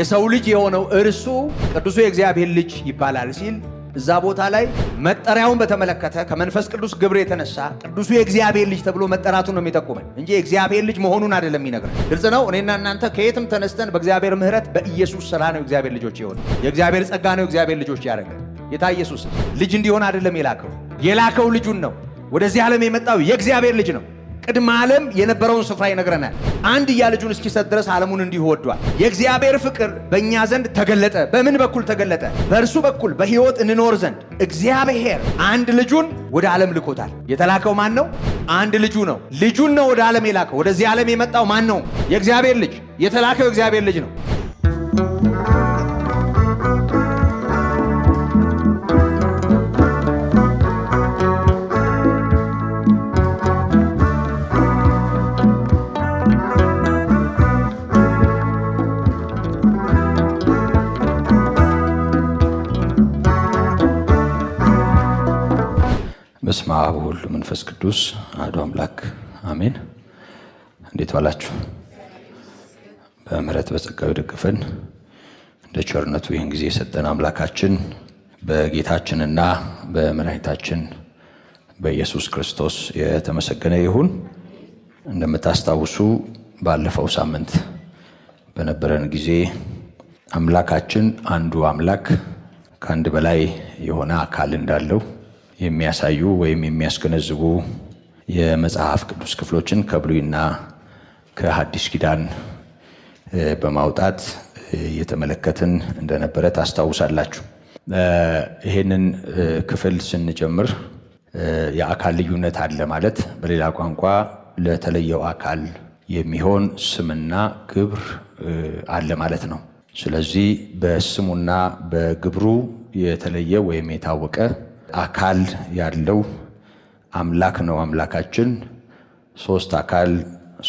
የሰው ልጅ የሆነው እርሱ ቅዱሱ የእግዚአብሔር ልጅ ይባላል ሲል እዛ ቦታ ላይ መጠሪያውን በተመለከተ ከመንፈስ ቅዱስ ግብር የተነሳ ቅዱሱ የእግዚአብሔር ልጅ ተብሎ መጠራቱን ነው የሚጠቁመን እንጂ የእግዚአብሔር ልጅ መሆኑን አይደለም የሚነግረን። ግልጽ ነው። እኔና እናንተ ከየትም ተነስተን በእግዚአብሔር ምሕረት በኢየሱስ ሥራ ነው እግዚአብሔር ልጆች የሆነ የእግዚአብሔር ጸጋ ነው እግዚአብሔር ልጆች ያደረገ። ጌታ ኢየሱስ ልጅ እንዲሆን አይደለም የላከው ልጁን ነው። ወደዚህ ዓለም የመጣው የእግዚአብሔር ልጅ ነው። ቅድመ ዓለም የነበረውን ስፍራ ይነግረናል። አንድያ ልጁን እስኪሰጥ ድረስ ዓለሙን እንዲሁ ወዷል። የእግዚአብሔር ፍቅር በእኛ ዘንድ ተገለጠ። በምን በኩል ተገለጠ? በእርሱ በኩል በሕይወት እንኖር ዘንድ እግዚአብሔር አንድ ልጁን ወደ ዓለም ልኮታል። የተላከው ማን ነው? አንድ ልጁ ነው። ልጁን ነው ወደ ዓለም የላከው። ወደዚህ ዓለም የመጣው ማን ነው? የእግዚአብሔር ልጅ። የተላከው የእግዚአብሔር ልጅ ነው። በስመ አብ ወወልድ ወመንፈስ ቅዱስ አሐዱ አምላክ አሜን። እንዴት ዋላችሁ? በምሕረት በጸጋው የደገፈን እንደ ቸርነቱ ይህን ጊዜ የሰጠን አምላካችን በጌታችንና በመድኃኒታችን በኢየሱስ ክርስቶስ የተመሰገነ ይሁን። እንደምታስታውሱ ባለፈው ሳምንት በነበረን ጊዜ አምላካችን አንዱ አምላክ ከአንድ በላይ የሆነ አካል እንዳለው የሚያሳዩ ወይም የሚያስገነዝቡ የመጽሐፍ ቅዱስ ክፍሎችን ከብሉይና ከሐዲስ ኪዳን በማውጣት እየተመለከትን እንደነበረ ታስታውሳላችሁ። ይሄንን ክፍል ስንጀምር የአካል ልዩነት አለ ማለት በሌላ ቋንቋ ለተለየው አካል የሚሆን ስምና ግብር አለ ማለት ነው። ስለዚህ በስሙና በግብሩ የተለየ ወይም የታወቀ አካል ያለው አምላክ ነው አምላካችን። ሶስት አካል፣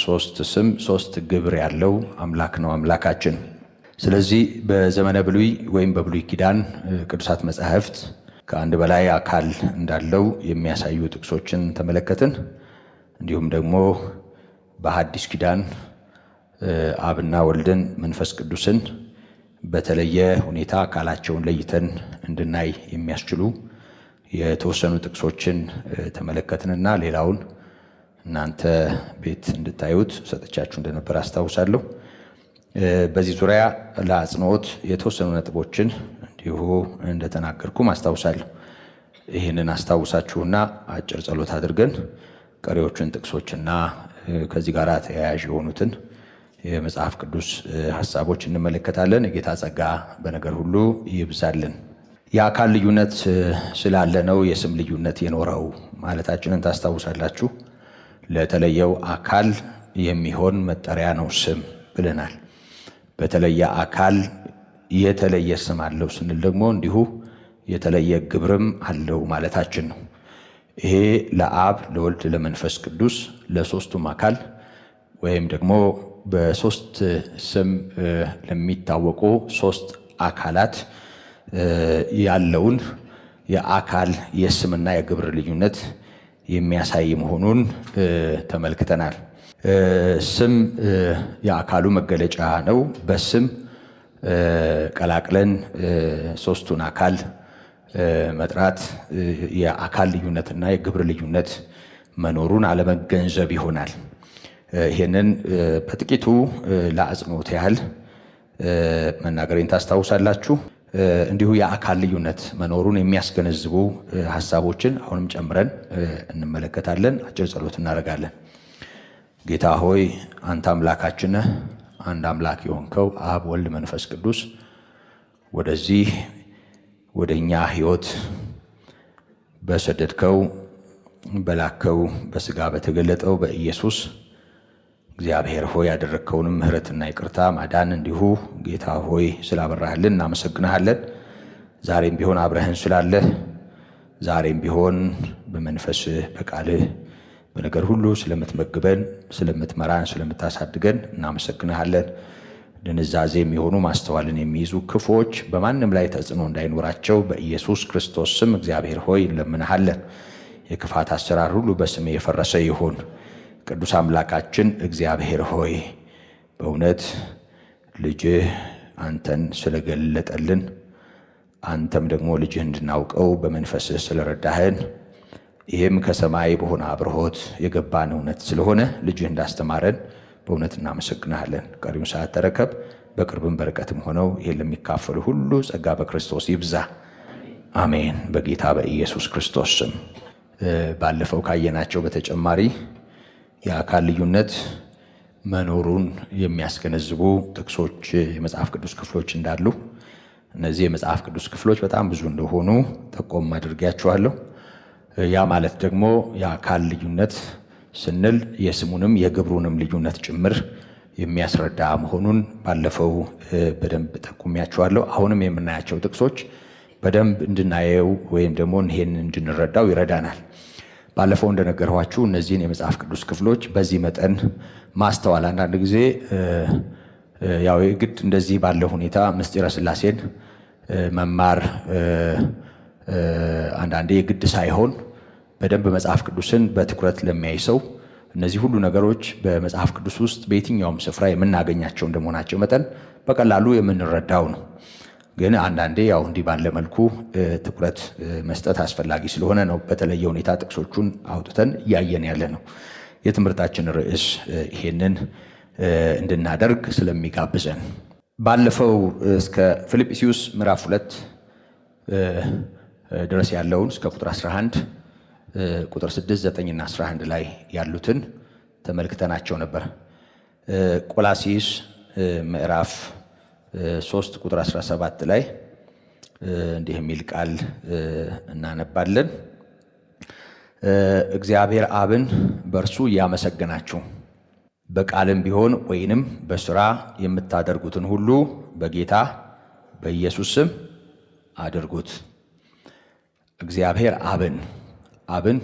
ሶስት ስም፣ ሶስት ግብር ያለው አምላክ ነው አምላካችን። ስለዚህ በዘመነ ብሉይ ወይም በብሉይ ኪዳን ቅዱሳት መጻሕፍት ከአንድ በላይ አካል እንዳለው የሚያሳዩ ጥቅሶችን ተመለከትን። እንዲሁም ደግሞ በሐዲስ ኪዳን አብና ወልድን መንፈስ ቅዱስን በተለየ ሁኔታ አካላቸውን ለይተን እንድናይ የሚያስችሉ የተወሰኑ ጥቅሶችን ተመለከትንና ሌላውን እናንተ ቤት እንድታዩት ሰጥቻችሁ እንደነበር አስታውሳለሁ። በዚህ ዙሪያ ለአጽንኦት የተወሰኑ ነጥቦችን እንዲሁ እንደተናገርኩም አስታውሳለሁ። ይህንን አስታውሳችሁና አጭር ጸሎት አድርገን ቀሪዎቹን ጥቅሶችና ከዚህ ጋር ተያያዥ የሆኑትን የመጽሐፍ ቅዱስ ሐሳቦች እንመለከታለን። የጌታ ጸጋ በነገር ሁሉ ይብዛልን። የአካል ልዩነት ስላለ ነው የስም ልዩነት የኖረው ማለታችንን ታስታውሳላችሁ። ለተለየው አካል የሚሆን መጠሪያ ነው ስም ብለናል። በተለየ አካል የተለየ ስም አለው ስንል ደግሞ እንዲሁ የተለየ ግብርም አለው ማለታችን ነው። ይሄ ለአብ ለወልድ ለመንፈስ ቅዱስ ለሶስቱም አካል ወይም ደግሞ በሶስት ስም ለሚታወቁ ሶስት አካላት ያለውን የአካል የስምና የግብር ልዩነት የሚያሳይ መሆኑን ተመልክተናል። ስም የአካሉ መገለጫ ነው። በስም ቀላቅለን ሶስቱን አካል መጥራት የአካል ልዩነትና የግብር ልዩነት መኖሩን አለመገንዘብ ይሆናል። ይህንን በጥቂቱ ለአጽንኦት ያህል መናገሬን ታስታውሳላችሁ። እንዲሁ የአካል ልዩነት መኖሩን የሚያስገነዝቡ ሐሳቦችን አሁንም ጨምረን እንመለከታለን። አጭር ጸሎት እናደርጋለን። ጌታ ሆይ አንተ አምላካችን ነህ። አንድ አምላክ የሆንከው አብ፣ ወልድ፣ መንፈስ ቅዱስ ወደዚህ ወደኛ ሕይወት በሰደድከው በላከው በሥጋ በተገለጠው በኢየሱስ እግዚአብሔር ሆይ ያደረግከውንም ምሕረትና ይቅርታ ማዳን እንዲሁ ጌታ ሆይ ስላበራህልን እናመሰግንሃለን። ዛሬም ቢሆን አብረህን ስላለህ፣ ዛሬም ቢሆን በመንፈስህ በቃልህ በነገር ሁሉ ስለምትመግበን፣ ስለምትመራን፣ ስለምታሳድገን እናመሰግንሃለን። ድንዛዜ የሚሆኑ ማስተዋልን የሚይዙ ክፉዎች በማንም ላይ ተጽዕኖ እንዳይኖራቸው በኢየሱስ ክርስቶስ ስም እግዚአብሔር ሆይ እንለምንሃለን። የክፋት አሰራር ሁሉ በስም የፈረሰ ይሁን። ቅዱስ አምላካችን እግዚአብሔር ሆይ በእውነት ልጅህ አንተን ስለገለጠልን አንተም ደግሞ ልጅህ እንድናውቀው በመንፈስህ ስለረዳህን ይህም ከሰማይ በሆነ አብርሆት የገባን እውነት ስለሆነ ልጅህ እንዳስተማረን በእውነት እናመሰግናለን። ቀሪውን ሰዓት ተረከብ። በቅርብም በርቀትም ሆነው ይህን ለሚካፈሉ ሁሉ ጸጋ በክርስቶስ ይብዛ፣ አሜን። በጌታ በኢየሱስ ክርስቶስ ስም ባለፈው ካየናቸው በተጨማሪ የአካል ልዩነት መኖሩን የሚያስገነዝቡ ጥቅሶች የመጽሐፍ ቅዱስ ክፍሎች እንዳሉ፣ እነዚህ የመጽሐፍ ቅዱስ ክፍሎች በጣም ብዙ እንደሆኑ ጠቆም አድርጌያችኋለሁ። ያ ማለት ደግሞ የአካል ልዩነት ስንል የስሙንም የግብሩንም ልዩነት ጭምር የሚያስረዳ መሆኑን ባለፈው በደንብ ጠቁሚያችኋለሁ። አሁንም የምናያቸው ጥቅሶች በደንብ እንድናየው ወይም ደግሞ ይሄን እንድንረዳው ይረዳናል። ባለፈው እንደነገርኋችሁ እነዚህን የመጽሐፍ ቅዱስ ክፍሎች በዚህ መጠን ማስተዋል አንዳንድ ጊዜ ያው የግድ እንደዚህ ባለ ሁኔታ ምስጢረ ሥላሴን መማር አንዳንዴ የግድ ሳይሆን በደንብ መጽሐፍ ቅዱስን በትኩረት ለሚያይ ሰው እነዚህ ሁሉ ነገሮች በመጽሐፍ ቅዱስ ውስጥ በየትኛውም ስፍራ የምናገኛቸው እንደመሆናቸው መጠን በቀላሉ የምንረዳው ነው። ግን አንዳንዴ ያው እንዲህ ባለ መልኩ ትኩረት መስጠት አስፈላጊ ስለሆነ ነው በተለየ ሁኔታ ጥቅሶቹን አውጥተን እያየን ያለ ነው። የትምህርታችን ርዕስ ይሄንን እንድናደርግ ስለሚጋብዘን ባለፈው እስከ ፊልጵስዩስ ምዕራፍ 2 ድረስ ያለውን እስከ ቁጥር 11 ቁጥር 6፣ 9 እና 11 ላይ ያሉትን ተመልክተናቸው ነበር። ቆላስይስ ምዕራፍ 3 ቁጥር 17 ላይ እንዲህ የሚል ቃል እናነባለን። እግዚአብሔር አብን በእርሱ እያመሰገናችሁ በቃልም ቢሆን ወይንም በሥራ የምታደርጉትን ሁሉ በጌታ በኢየሱስ ስም አድርጉት። እግዚአብሔር አብን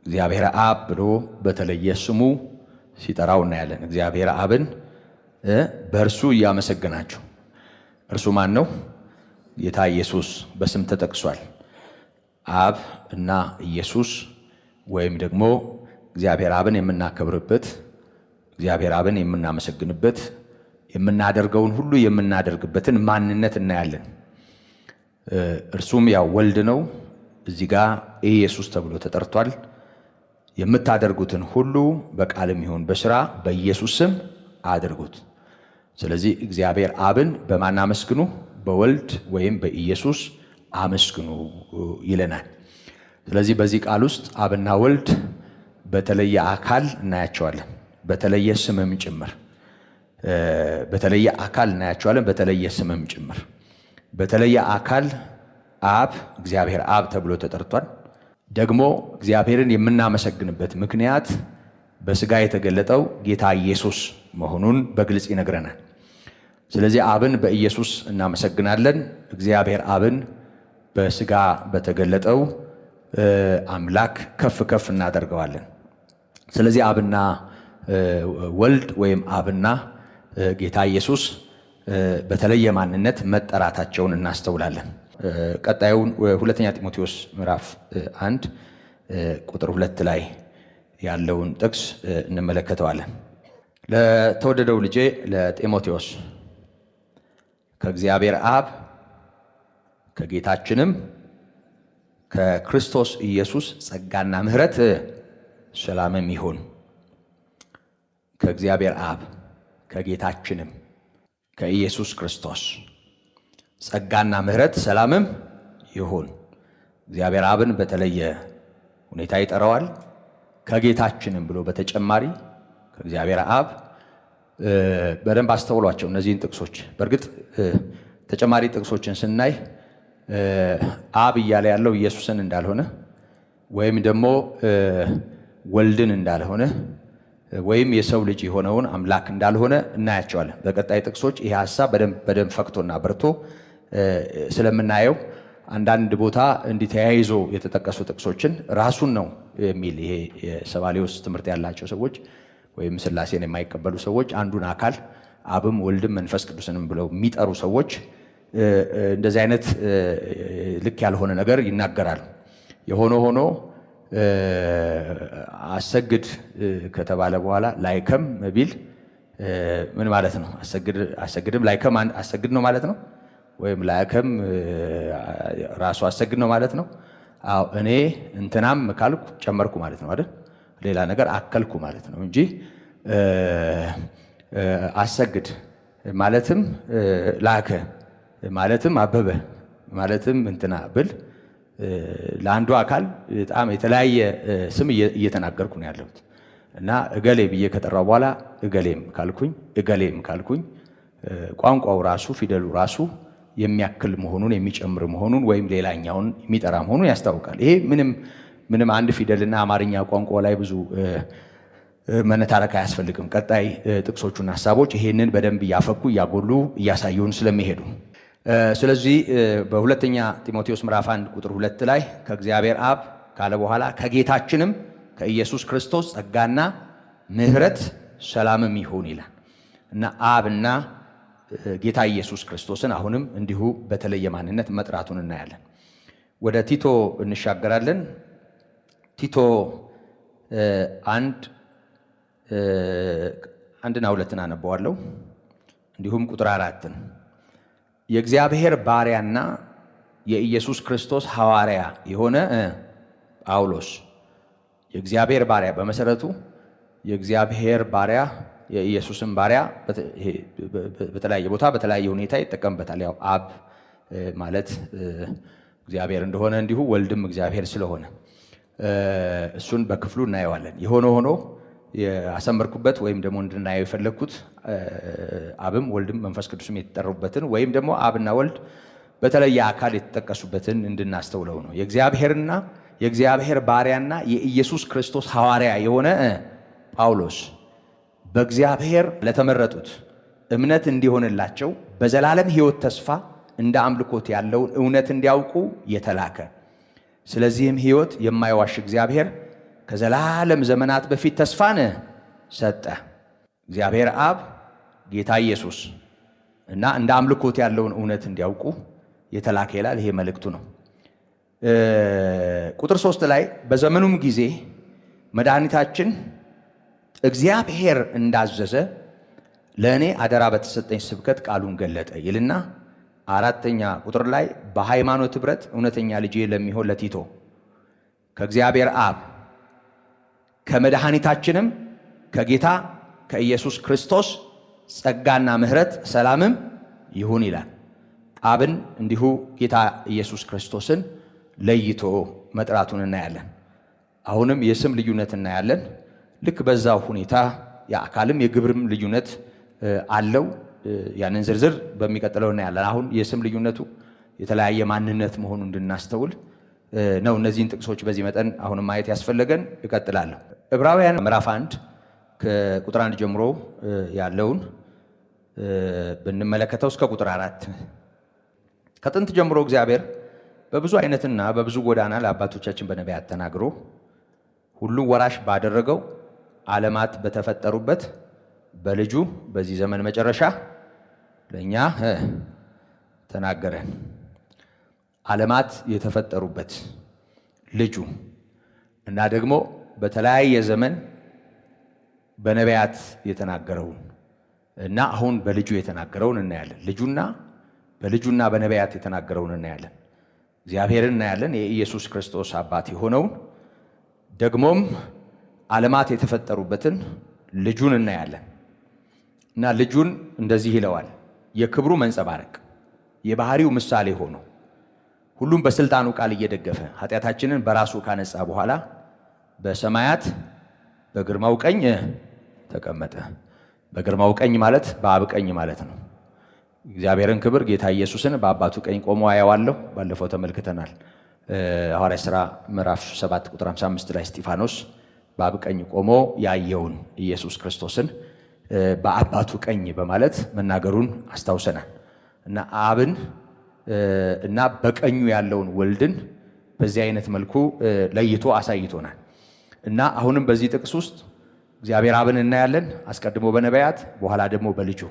እግዚአብሔር አብ ብሎ በተለየ ስሙ ሲጠራው እናያለን። እግዚአብሔር አብን በእርሱ እያመሰገናችሁ። እርሱ ማን ነው? ጌታ ኢየሱስ በስም ተጠቅሷል። አብ እና ኢየሱስ ወይም ደግሞ እግዚአብሔር አብን የምናከብርበት፣ እግዚአብሔር አብን የምናመሰግንበት፣ የምናደርገውን ሁሉ የምናደርግበትን ማንነት እናያለን። እርሱም ያው ወልድ ነው። እዚህ ጋር ኢየሱስ ተብሎ ተጠርቷል። የምታደርጉትን ሁሉ በቃልም ይሁን በሥራ በኢየሱስ ስም አድርጉት። ስለዚህ እግዚአብሔር አብን በማን አመስግኑ? በወልድ ወይም በኢየሱስ አመስግኑ ይለናል። ስለዚህ በዚህ ቃል ውስጥ አብና ወልድ በተለየ አካል እናያቸዋለን፣ በተለየ ስምም ጭምር። በተለየ አካል እናያቸዋለን፣ በተለየ ስምም ጭምር። በተለየ አካል አብ እግዚአብሔር አብ ተብሎ ተጠርቷል። ደግሞ እግዚአብሔርን የምናመሰግንበት ምክንያት በሥጋ የተገለጠው ጌታ ኢየሱስ መሆኑን በግልጽ ይነግረናል። ስለዚህ አብን በኢየሱስ እናመሰግናለን። እግዚአብሔር አብን በሥጋ በተገለጠው አምላክ ከፍ ከፍ እናደርገዋለን። ስለዚህ አብና ወልድ ወይም አብና ጌታ ኢየሱስ በተለየ ማንነት መጠራታቸውን እናስተውላለን። ቀጣዩን ሁለተኛ ጢሞቴዎስ ምዕራፍ 1 ቁጥር 2 ላይ ያለውን ጥቅስ እንመለከተዋለን። ለተወደደው ልጄ ለጢሞቴዎስ ከእግዚአብሔር አብ ከጌታችንም ከክርስቶስ ኢየሱስ ጸጋና ምሕረት ሰላምም ይሁን። ከእግዚአብሔር አብ ከጌታችንም ከኢየሱስ ክርስቶስ ጸጋና ምሕረት ሰላምም ይሁን። እግዚአብሔር አብን በተለየ ሁኔታ ይጠራዋል። ከጌታችንም ብሎ በተጨማሪ ከእግዚአብሔር አብ በደንብ አስተውሏቸው እነዚህን ጥቅሶች። በእርግጥ ተጨማሪ ጥቅሶችን ስናይ አብ እያለ ያለው ኢየሱስን እንዳልሆነ ወይም ደግሞ ወልድን እንዳልሆነ ወይም የሰው ልጅ የሆነውን አምላክ እንዳልሆነ እናያቸዋለን። በቀጣይ ጥቅሶች ይሄ ሐሳብ በደንብ ፈክቶና በርቶ ስለምናየው አንዳንድ ቦታ እንዲህ ተያይዞ የተጠቀሱ ጥቅሶችን ራሱን ነው የሚል ይሄ የሰባሌዎስ ትምህርት ያላቸው ሰዎች ወይም ሥላሴን የማይቀበሉ ሰዎች አንዱን አካል አብም ወልድም መንፈስ ቅዱስንም ብለው የሚጠሩ ሰዎች እንደዚህ አይነት ልክ ያልሆነ ነገር ይናገራሉ። የሆነ ሆኖ አሰግድ ከተባለ በኋላ ላይከም ቢል ምን ማለት ነው? አሰግድም ላይከም አሰግድ ነው ማለት ነው። ወይም ላይከም ራሱ አሰግድ ነው ማለት ነው። አዎ እኔ እንትናም ካልኩ ጨመርኩ ማለት ነው አይደል? ሌላ ነገር አከልኩ ማለት ነው እንጂ አሰግድ ማለትም ላከ ማለትም አበበ ማለትም እንትና ብል ለአንዱ አካል በጣም የተለያየ ስም እየተናገርኩ ነው ያለሁት እና እገሌ ብዬ ከጠራው በኋላ እገሌም ካልኩኝ ቋንቋው ራሱ ፊደሉ ራሱ የሚያክል መሆኑን የሚጨምር መሆኑን ወይም ሌላኛውን የሚጠራ መሆኑን ያስታውቃል። ይሄ ምንም አንድ ፊደልና አማርኛ ቋንቋ ላይ ብዙ መነታረክ አያስፈልግም። ቀጣይ ጥቅሶቹና ሐሳቦች ይሄንን በደንብ እያፈኩ እያጎሉ እያሳዩን ስለሚሄዱ ስለዚህ በሁለተኛ ጢሞቴዎስ ምዕራፍ 1 ቁጥር 2 ላይ ከእግዚአብሔር አብ ካለ በኋላ ከጌታችንም ከኢየሱስ ክርስቶስ ጸጋና ምሕረት ሰላምም ይሁን ይላል እና አብና ጌታ ኢየሱስ ክርስቶስን አሁንም እንዲሁ በተለየ ማንነት መጥራቱን እናያለን። ወደ ቲቶ እንሻገራለን። ቲቶ 1:1 እና 2 አነበዋለሁ። እንዲሁም ቁጥር 4 የእግዚአብሔር ባሪያና የኢየሱስ ክርስቶስ ሐዋርያ የሆነ ጳውሎስ የእግዚአብሔር ባሪያ በመሰረቱ የእግዚአብሔር ባሪያ የኢየሱስን ባሪያ በተለያየ ቦታ በተለያየ ሁኔታ ይጠቀምበታል። ያው አብ ማለት እግዚአብሔር እንደሆነ እንዲሁ ወልድም እግዚአብሔር ስለሆነ እሱን በክፍሉ እናየዋለን። የሆነ ሆኖ ያሰመርኩበት ወይም ደግሞ እንድናየው የፈለግኩት አብም ወልድም መንፈስ ቅዱስም የተጠሩበትን ወይም ደግሞ አብና ወልድ በተለየ አካል የተጠቀሱበትን እንድናስተውለው ነው። የእግዚአብሔርና የእግዚአብሔር ባሪያና የኢየሱስ ክርስቶስ ሐዋርያ የሆነ ጳውሎስ በእግዚአብሔር ለተመረጡት እምነት እንዲሆንላቸው በዘላለም ሕይወት ተስፋ እንደ አምልኮት ያለውን እውነት እንዲያውቁ የተላከ ስለዚህም ሕይወት የማይዋሽ እግዚአብሔር ከዘላለም ዘመናት በፊት ተስፋን ሰጠ። እግዚአብሔር አብ ጌታ ኢየሱስ እና እንደ አምልኮት ያለውን እውነት እንዲያውቁ የተላከ ይላል። ይሄ መልእክቱ ነው። ቁጥር 3 ላይ በዘመኑም ጊዜ መድኃኒታችን እግዚአብሔር እንዳዘዘ ለእኔ አደራ በተሰጠኝ ስብከት ቃሉን ገለጠ ይልና 4ኛ ቁጥር ላይ በሃይማኖት ኅብረት እውነተኛ ልጄ ለሚሆን ለቲቶ ከእግዚአብሔር አብ ከመድኃኒታችንም ከጌታ ከኢየሱስ ክርስቶስ ጸጋና ምሕረት ሰላምም ይሁን ይላል። አብን እንዲሁ ጌታ ኢየሱስ ክርስቶስን ለይቶ መጥራቱን እናያለን። አሁንም የስም ልዩነት እናያለን። ልክ በዛው ሁኔታ የአካልም የግብርም ልዩነት አለው። ያንን ዝርዝር በሚቀጥለው እናያለን። አሁን የስም ልዩነቱ የተለያየ ማንነት መሆኑን እንድናስተውል ነው እነዚህን ጥቅሶች በዚህ መጠን አሁንም ማየት ያስፈለገን። እቀጥላለሁ። ዕብራውያን ምዕራፍ 1 ከቁጥር 1 ጀምሮ ያለውን ብንመለከተው እስከ ቁጥር 4 ከጥንት ጀምሮ እግዚአብሔር በብዙ አይነትና በብዙ ጎዳና ለአባቶቻችን በነቢያት ተናግሮ ሁሉ ወራሽ ባደረገው ዓለማት በተፈጠሩበት በልጁ በዚህ ዘመን መጨረሻ ለእኛ ተናገረን። ዓለማት የተፈጠሩበት ልጁ እና ደግሞ በተለያየ ዘመን በነቢያት የተናገረውን እና አሁን በልጁ የተናገረውን እናያለን። በልጁና በነቢያት የተናገረውን እናያለን። እግዚአብሔርን እናያለን፣ የኢየሱስ ክርስቶስ አባት የሆነውን ደግሞም ዓለማት የተፈጠሩበትን ልጁን እናያለን እና ልጁን እንደዚህ ይለዋል፣ የክብሩ መንጸባረቅ የባህሪው ምሳሌ ሆኖ ሁሉም በስልጣኑ ቃል እየደገፈ ኃጢአታችንን በራሱ ካነጻ በኋላ በሰማያት በግርማው ቀኝ ተቀመጠ። በግርማው ቀኝ ማለት በአብ ቀኝ ማለት ነው። እግዚአብሔርን ክብር ጌታ ኢየሱስን በአባቱ ቀኝ ቆሞ አየዋለሁ። ባለፈው ተመልክተናል። ሐዋርያት ሥራ ምዕራፍ 7 ቁጥር 55 ላይ እስጢፋኖስ በአብ ቀኝ ቆሞ ያየውን ኢየሱስ ክርስቶስን በአባቱ ቀኝ በማለት መናገሩን አስታውሰናል እና አብን እና በቀኙ ያለውን ወልድን በዚህ አይነት መልኩ ለይቶ አሳይቶናል እና አሁንም በዚህ ጥቅስ ውስጥ እግዚአብሔር አብን እናያለን። አስቀድሞ በነቢያት በኋላ ደግሞ በልጁ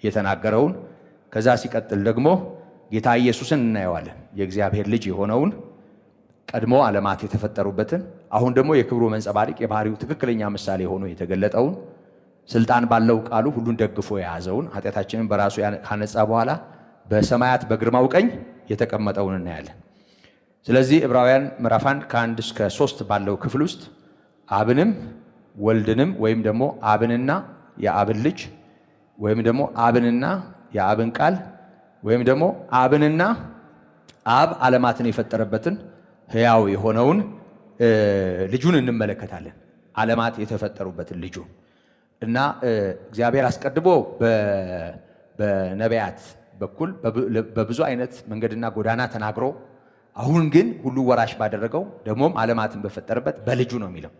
የተናገረውን፣ ከዛ ሲቀጥል ደግሞ ጌታ ኢየሱስን እናየዋለን። የእግዚአብሔር ልጅ የሆነውን ቀድሞ ዓለማት የተፈጠሩበትን አሁን ደግሞ የክብሩ መንጸባረቅ የባህሪው ትክክለኛ ምሳሌ ሆኖ የተገለጠውን ስልጣን ባለው ቃሉ ሁሉን ደግፎ የያዘውን ኃጢአታችንን በራሱ ካነጻ በኋላ በሰማያት በግርማው ቀኝ የተቀመጠውን እናያለን። ስለዚህ ዕብራውያን ምዕራፍ 1 ከ1 እስከ 3 ባለው ክፍል ውስጥ አብንም ወልድንም ወይም ደግሞ አብንና የአብን ልጅ ወይም ደግሞ አብንና የአብን ቃል ወይም ደግሞ አብንና አብ ዓለማትን የፈጠረበትን ሕያው የሆነውን ልጁን እንመለከታለን። ዓለማት የተፈጠሩበትን ልጁ እና እግዚአብሔር አስቀድሞ በነቢያት በኩል በብዙ አይነት መንገድና ጎዳና ተናግሮ አሁን ግን ሁሉ ወራሽ ባደረገው ደግሞም ዓለማትን በፈጠረበት በልጁ ነው የሚለው።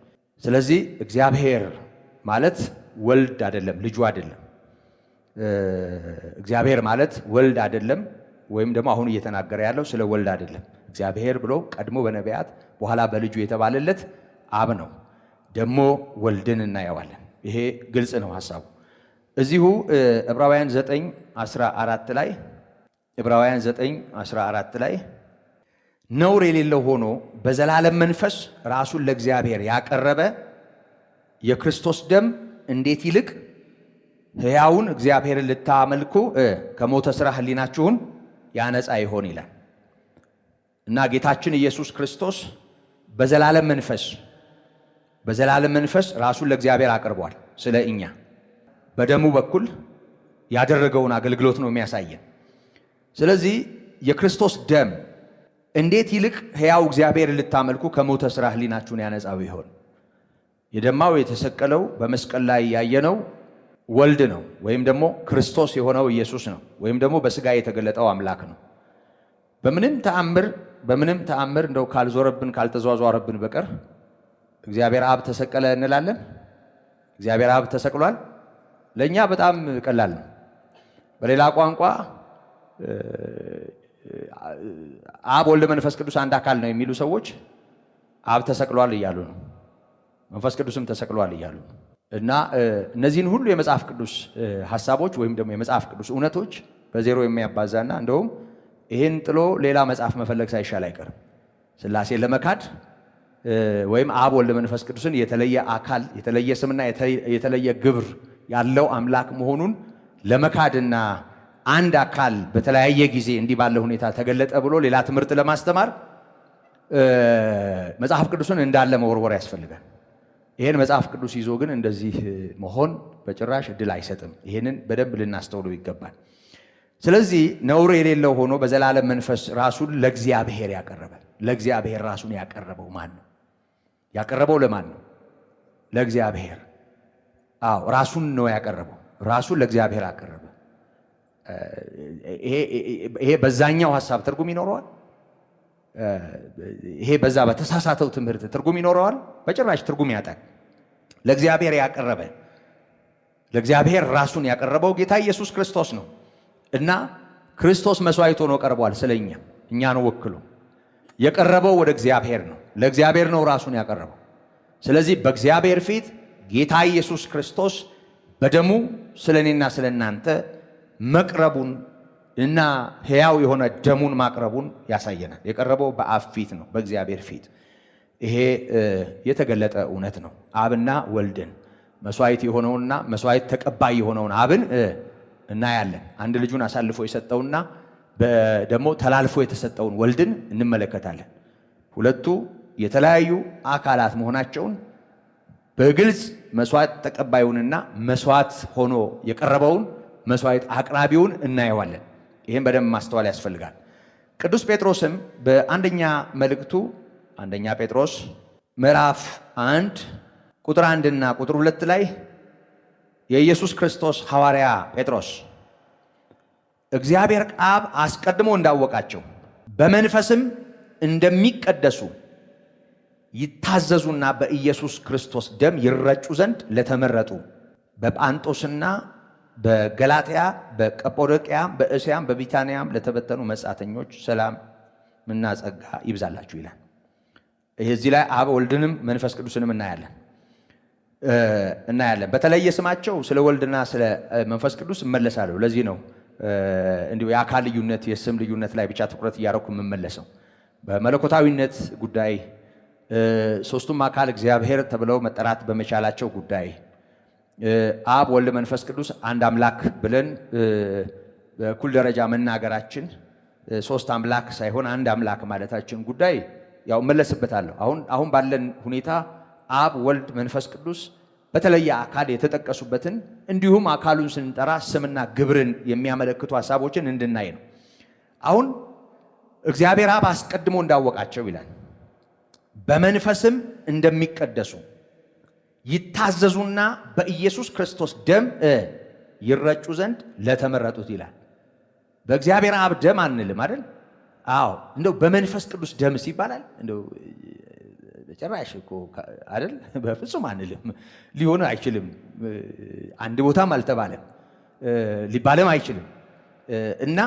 ስለዚህ እግዚአብሔር ማለት ወልድ አይደለም፣ ልጁ አይደለም። እግዚአብሔር ማለት ወልድ አይደለም፣ ወይም ደግሞ አሁን እየተናገረ ያለው ስለ ወልድ አይደለም። እግዚአብሔር ብሎ ቀድሞ በነቢያት በኋላ በልጁ የተባለለት አብ ነው። ደግሞ ወልድን እናየዋለን። ይሄ ግልጽ ነው ሐሳቡ። እዚሁ ዕብራውያን 9:14 ላይ ዕብራውያን 9:14 ላይ ነውር የሌለው ሆኖ በዘላለም መንፈስ ራሱን ለእግዚአብሔር ያቀረበ የክርስቶስ ደም እንዴት ይልቅ ሕያውን እግዚአብሔርን ልታመልኩ ከሞተ ሥራ ሕሊናችሁን ያነጻ ይሆን ይላል እና ጌታችን ኢየሱስ ክርስቶስ በዘላለም መንፈስ ራሱን ለእግዚአብሔር አቅርቧል። ስለ እኛ በደሙ በኩል ያደረገውን አገልግሎት ነው የሚያሳየን። ስለዚህ የክርስቶስ ደም እንዴት ይልቅ ሕያው እግዚአብሔርን ልታመልኩ ከሞተ ሥራ ሕሊናችሁን ያነጻው ይሆን? የደማው የተሰቀለው በመስቀል ላይ ያየነው ወልድ ነው፣ ወይም ደግሞ ክርስቶስ የሆነው ኢየሱስ ነው፣ ወይም ደግሞ በሥጋ የተገለጠው አምላክ ነው። በምንም ተአምር እንደው ካልዞረብን ካልተዟዟረብን በቀር እግዚአብሔር አብ ተሰቀለ እንላለን? እግዚአብሔር አብ ተሰቅሏል? ለእኛ በጣም ቀላል ነው። በሌላ ቋንቋ አብ ወልድ መንፈስ ቅዱስ አንድ አካል ነው የሚሉ ሰዎች አብ ተሰቅሏል እያሉ ነው፣ መንፈስ ቅዱስም ተሰቅሏል እያሉ ነው። እና እነዚህን ሁሉ የመጽሐፍ ቅዱስ ሐሳቦች ወይም ደግሞ የመጽሐፍ ቅዱስ እውነቶች በዜሮ የሚያባዛና እንደውም ይህን ጥሎ ሌላ መጽሐፍ መፈለግ ሳይሻል አይቀርም። ሥላሴን ለመካድ ወይም አብ ወልድ መንፈስ ቅዱስን የተለየ አካል የተለየ ስምና የተለየ ግብር ያለው አምላክ መሆኑን ለመካድና አንድ አካል በተለያየ ጊዜ እንዲህ ባለ ሁኔታ ተገለጠ ብሎ ሌላ ትምህርት ለማስተማር መጽሐፍ ቅዱስን እንዳለ መወርወር ያስፈልጋል። ይሄን መጽሐፍ ቅዱስ ይዞ ግን እንደዚህ መሆን በጭራሽ እድል አይሰጥም። ይሄንን በደንብ ልናስተውለው ይገባል። ስለዚህ ነውር የሌለው ሆኖ በዘላለም መንፈስ ራሱን ለእግዚአብሔር ያቀረበ፣ ለእግዚአብሔር ራሱን ያቀረበው ማን ነው? ያቀረበው ለማን ነው? ለእግዚአብሔር። አዎ ራሱን ነው ያቀረበው። ራሱን ለእግዚአብሔር አቀረበ። ይሄ በዛኛው ሐሳብ ትርጉም ይኖረዋል? ይሄ በዛ በተሳሳተው ትምህርት ትርጉም ይኖረዋል? በጭራሽ ትርጉም ያጣል። ለእግዚአብሔር ያቀረበ፣ ለእግዚአብሔር ራሱን ያቀረበው ጌታ ኢየሱስ ክርስቶስ ነው እና ክርስቶስ መስዋዕት ሆኖ ቀርቧል። ስለኛ እኛን ወክሎ የቀረበው ወደ እግዚአብሔር ነው። ለእግዚአብሔር ነው ራሱን ያቀረበው። ስለዚህ በእግዚአብሔር ፊት ጌታ ኢየሱስ ክርስቶስ በደሙ ስለኔና ስለናንተ መቅረቡን እና ሕያው የሆነ ደሙን ማቅረቡን ያሳየናል። የቀረበው በአብ ፊት ነው፣ በእግዚአብሔር ፊት። ይሄ የተገለጠ እውነት ነው። አብና ወልድን መስዋዕት የሆነውና መስዋዕት ተቀባይ የሆነውን አብን እናያለን። አንድ ልጁን አሳልፎ የሰጠውና ደግሞ ተላልፎ የተሰጠውን ወልድን እንመለከታለን። ሁለቱ የተለያዩ አካላት መሆናቸውን በግልጽ መስዋዕት ተቀባዩንና መስዋዕት ሆኖ የቀረበውን መስዋዕት አቅራቢውን እናየዋለን። ይህም በደንብ ማስተዋል ያስፈልጋል። ቅዱስ ጴጥሮስም በአንደኛ መልእክቱ አንደኛ ጴጥሮስ ምዕራፍ 1 ቁጥር 1 እና ቁጥር 2 ላይ የኢየሱስ ክርስቶስ ሐዋርያ ጴጥሮስ እግዚአብሔር አብ አስቀድሞ እንዳወቃቸው በመንፈስም እንደሚቀደሱ ይታዘዙና በኢየሱስ ክርስቶስ ደም ይረጩ ዘንድ ለተመረጡ በጳንጦስና በገላትያ በቀጶዶቅያም በእስያም በቢታንያም ለተበተኑ መጻተኞች ሰላምና ጸጋ ይብዛላችሁ ይላል። እዚህ ላይ አብ ወልድንም መንፈስ ቅዱስንም እናያለን። በተለየ ስማቸው ስለ ወልድና ስለ መንፈስ ቅዱስ እመለሳለሁ። ለዚህ ነው እንዲሁ የአካል ልዩነት የስም ልዩነት ላይ ብቻ ትኩረት እያደረኩ የምመለሰው። በመለኮታዊነት ጉዳይ ሦስቱም አካል እግዚአብሔር ተብለው መጠራት በመቻላቸው ጉዳይ አብ ወልድ መንፈስ ቅዱስ አንድ አምላክ ብለን በኩል ደረጃ መናገራችን ሶስት አምላክ ሳይሆን አንድ አምላክ ማለታችን ጉዳይ ያው መለስበታለሁ። አሁን ባለን ሁኔታ አብ ወልድ መንፈስ ቅዱስ በተለየ አካል የተጠቀሱበትን እንዲሁም አካሉን ስንጠራ ስምና ግብርን የሚያመለክቱ ሐሳቦችን እንድናይ ነው። አሁን እግዚአብሔር አብ አስቀድሞ እንዳወቃቸው ይላል በመንፈስም እንደሚቀደሱ ይታዘዙና በኢየሱስ ክርስቶስ ደም ይረጩ ዘንድ ለተመረጡት ይላል። በእግዚአብሔር አብ ደም አንልም አይደል? አዎ እንደው በመንፈስ ቅዱስ ደም ይባላል። እንደው ጭራሽ እኮ አይደል? በፍጹም አንልም። ሊሆን አይችልም። አንድ ቦታም አልተባለም፣ ሊባልም አይችልም። እና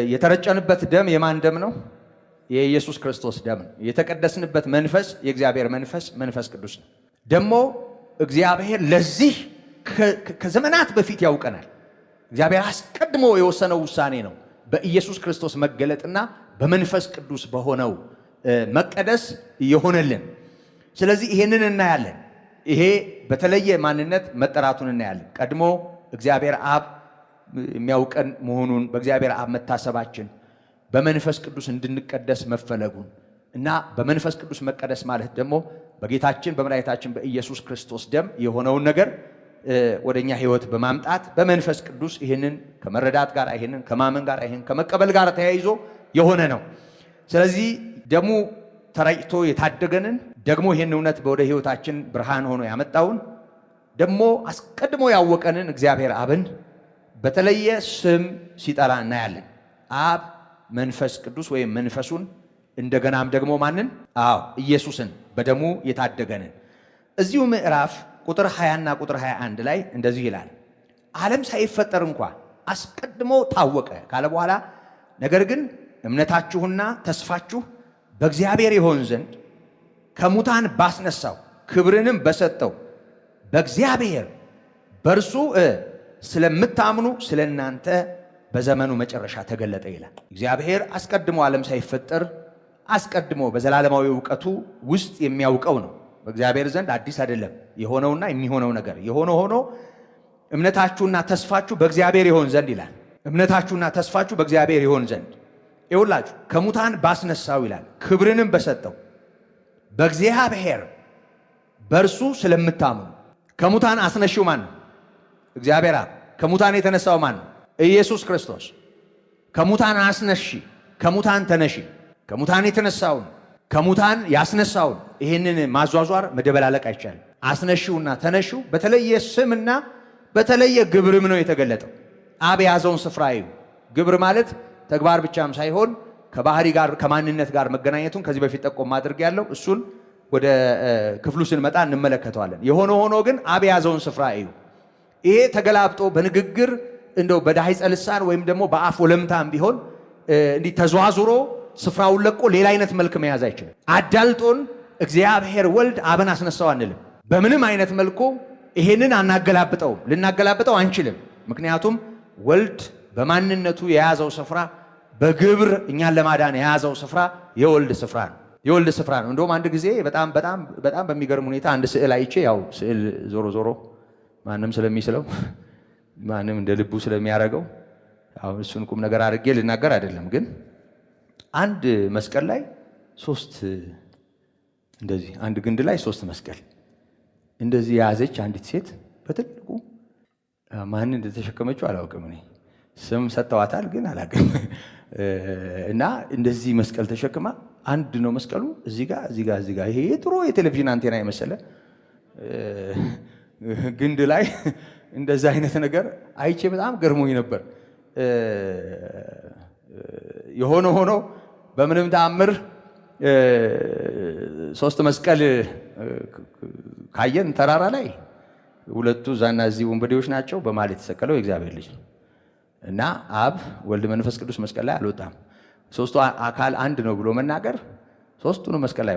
የተረጨንበት ደም የማን ደም ነው? የኢየሱስ ክርስቶስ ደም ነው። የተቀደስንበት መንፈስ የእግዚአብሔር መንፈስ መንፈስ ቅዱስ ነው። ደግሞ እግዚአብሔር ለዚህ ከዘመናት በፊት ያውቀናል። እግዚአብሔር አስቀድሞ የወሰነው ውሳኔ ነው በኢየሱስ ክርስቶስ መገለጥና በመንፈስ ቅዱስ በሆነው መቀደስ የሆነልን። ስለዚህ ይሄንን እናያለን። ይሄ በተለየ ማንነት መጠራቱን እናያለን። ቀድሞ እግዚአብሔር አብ የሚያውቀን መሆኑን በእግዚአብሔር አብ መታሰባችን በመንፈስ ቅዱስ እንድንቀደስ መፈለጉን እና በመንፈስ ቅዱስ መቀደስ ማለት ደግሞ በጌታችን በመድኃኒታችን በኢየሱስ ክርስቶስ ደም የሆነውን ነገር ወደኛ ሕይወት በማምጣት በመንፈስ ቅዱስ ይህንን ከመረዳት ጋር ይህንን ከማመን ጋር ይህንን ከመቀበል ጋር ተያይዞ የሆነ ነው። ስለዚህ ደሙ ተረጭቶ የታደገንን ደግሞ ይህን እውነት ወደ ሕይወታችን ብርሃን ሆኖ ያመጣውን ደግሞ አስቀድሞ ያወቀንን እግዚአብሔር አብን በተለየ ስም ሲጠራ እናያለን። አብ መንፈስ ቅዱስ ወይም መንፈሱን እንደገናም ደግሞ ማንን? አዎ ኢየሱስን በደሙ የታደገንን። እዚሁ ምዕራፍ ቁጥር 20 እና ቁጥር 21 ላይ እንደዚህ ይላል። ዓለም ሳይፈጠር እንኳ አስቀድሞ ታወቀ ካለ በኋላ ነገር ግን እምነታችሁና ተስፋችሁ በእግዚአብሔር ይሆን ዘንድ ከሙታን ባስነሳው ክብርንም በሰጠው በእግዚአብሔር በእርሱ ስለምታምኑ ስለ እናንተ በዘመኑ መጨረሻ ተገለጠ ይላል። እግዚአብሔር አስቀድሞ ዓለም ሳይፈጠር አስቀድሞ በዘላለማዊ ዕውቀቱ ውስጥ የሚያውቀው ነው። በእግዚአብሔር ዘንድ አዲስ አይደለም የሆነውና የሚሆነው ነገር። የሆነ ሆኖ እምነታችሁና ተስፋችሁ በእግዚአብሔር ይሆን ዘንድ ይላል። እምነታችሁና ተስፋችሁ በእግዚአብሔር ይሆን ዘንድ ይውላችሁ ከሙታን ባስነሳው ይላል። ክብርንም በሰጠው በእግዚአብሔር በእርሱ ስለምታምኑ። ከሙታን አስነሺው ማን ነው? እግዚአብሔር አብ። ከሙታን የተነሳው ማን ነው? ኢየሱስ ክርስቶስ። ከሙታን አስነሺ፣ ከሙታን ተነሺ። ከሙታን የተነሳውን ከሙታን ያስነሳውን ይህንን ማዟዟር መደበላለቅ አይቻልም። አስነሺውና ተነሺው በተለየ ስምና በተለየ ግብርም ነው የተገለጠው። አብ የያዘውን ስፍራ እዩ። ግብር ማለት ተግባር ብቻም ሳይሆን ከባህሪ ጋር ከማንነት ጋር መገናኘቱን ከዚህ በፊት ጠቆም ማድረግ ያለው እሱን ወደ ክፍሉ ስንመጣ እንመለከተዋለን። የሆነ ሆኖ ግን አብ የያዘውን ስፍራ እዩ። ይሄ ተገላብጦ በንግግር እንደው በዳሂጸ ልሳን ወይም ደግሞ በአፍ ወለምታም ቢሆን እንዲህ ተዘዋዙሮ ስፍራውን ለቆ ሌላ አይነት መልክ መያዝ አይችልም። አዳልጦን እግዚአብሔር ወልድ አብን አስነሳው አንልም። በምንም አይነት መልኩ ይሄንን አናገላብጠውም፣ ልናገላብጠው አንችልም። ምክንያቱም ወልድ በማንነቱ የያዘው ስፍራ በግብር እኛን ለማዳን የያዘው ስፍራ የወልድ ስፍራ ነው። የወልድ ስፍራ ነው። እንደውም አንድ ጊዜ በጣም በሚገርም ሁኔታ አንድ ስዕል አይቼ፣ ያው ስዕል ዞሮ ዞሮ ማንም ስለሚስለው ማንም እንደ ልቡ ስለሚያደርገው አሁን እሱን ቁም ነገር አድርጌ ልናገር አይደለም። ግን አንድ መስቀል ላይ ሶስት እንደዚህ አንድ ግንድ ላይ ሶስት መስቀል እንደዚህ የያዘች አንዲት ሴት በትልቁ ማን እንደተሸከመችው አላውቅም። እኔ ስም ሰጥተዋታል ግን አላውቅም። እና እንደዚህ መስቀል ተሸክማ አንድ ነው መስቀሉ እዚህ ጋር ይሄ የጥሩ የቴሌቪዥን አንቴና የመሰለ ግንድ ላይ እንደዛ አይነት ነገር አይቼ በጣም ገርሞኝ ነበር። የሆነ ሆኖ በምንም ተአምር ሶስት መስቀል ካየን ተራራ ላይ ሁለቱ እዛና እዚህ ወንበዴዎች ናቸው። በማለት የተሰቀለው የእግዚአብሔር ልጅ ነው እና አብ ወልድ መንፈስ ቅዱስ መስቀል ላይ አልወጣም። ሶስቱ አካል አንድ ነው ብሎ መናገር ሶስቱንም መስቀል ላይ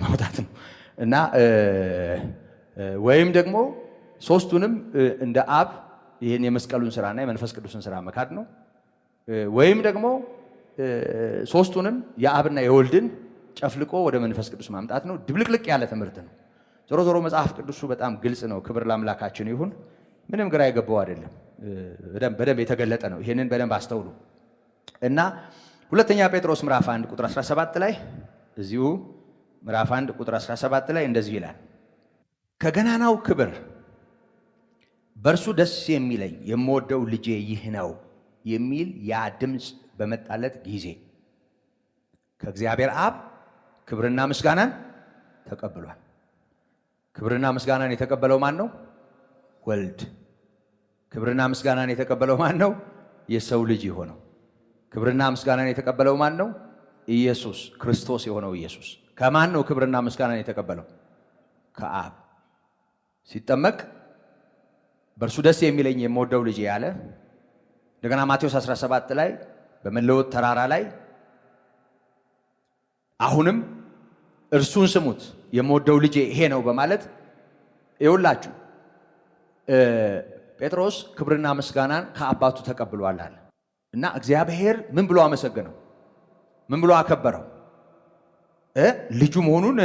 ማውጣት ነው እና ወይም ደግሞ ሶስቱንም እንደ አብ ይህን የመስቀሉን ስራና የመንፈስ ቅዱስን ስራ መካድ ነው። ወይም ደግሞ ሶስቱንም የአብና የወልድን ጨፍልቆ ወደ መንፈስ ቅዱስ ማምጣት ነው። ድብልቅልቅ ያለ ትምህርት ነው። ዞሮ ዞሮ መጽሐፍ ቅዱሱ በጣም ግልጽ ነው። ክብር ለአምላካችን ይሁን። ምንም ግራ የገባው አይደለም። በደንብ የተገለጠ ነው። ይሄንን በደንብ አስተውሉ እና ሁለተኛ ጴጥሮስ ምዕራፍ 1 ቁጥር 17 ላይ እዚሁ ምዕራፍ 1 ቁጥር 17 ላይ እንደዚህ ይላል፣ ከገናናው ክብር በእርሱ ደስ የሚለኝ የምወደው ልጄ ይህ ነው የሚል ያ ድምፅ በመጣለት ጊዜ ከእግዚአብሔር አብ ክብርና ምስጋናን ተቀብሏል። ክብርና ምስጋናን የተቀበለው ማን ነው? ወልድ። ክብርና ምስጋናን የተቀበለው ማን ነው? የሰው ልጅ የሆነው። ክብርና ምስጋናን የተቀበለው ማን ነው? ኢየሱስ ክርስቶስ የሆነው ኢየሱስ። ከማን ነው ክብርና ምስጋናን የተቀበለው? ከአብ። ሲጠመቅ በእርሱ ደስ የሚለኝ የምወደው ልጅ ያለ እንደገና ማቴዎስ 17 ላይ በመለወጥ ተራራ ላይ አሁንም እርሱን ስሙት የምወደው ልጅ ይሄ ነው በማለት ይውላችሁ ጴጥሮስ ክብርና ምስጋናን ከአባቱ ተቀብሏል አለ እና እግዚአብሔር ምን ብሎ አመሰገነው? ምን ብሎ አከበረው? ልጁ መሆኑን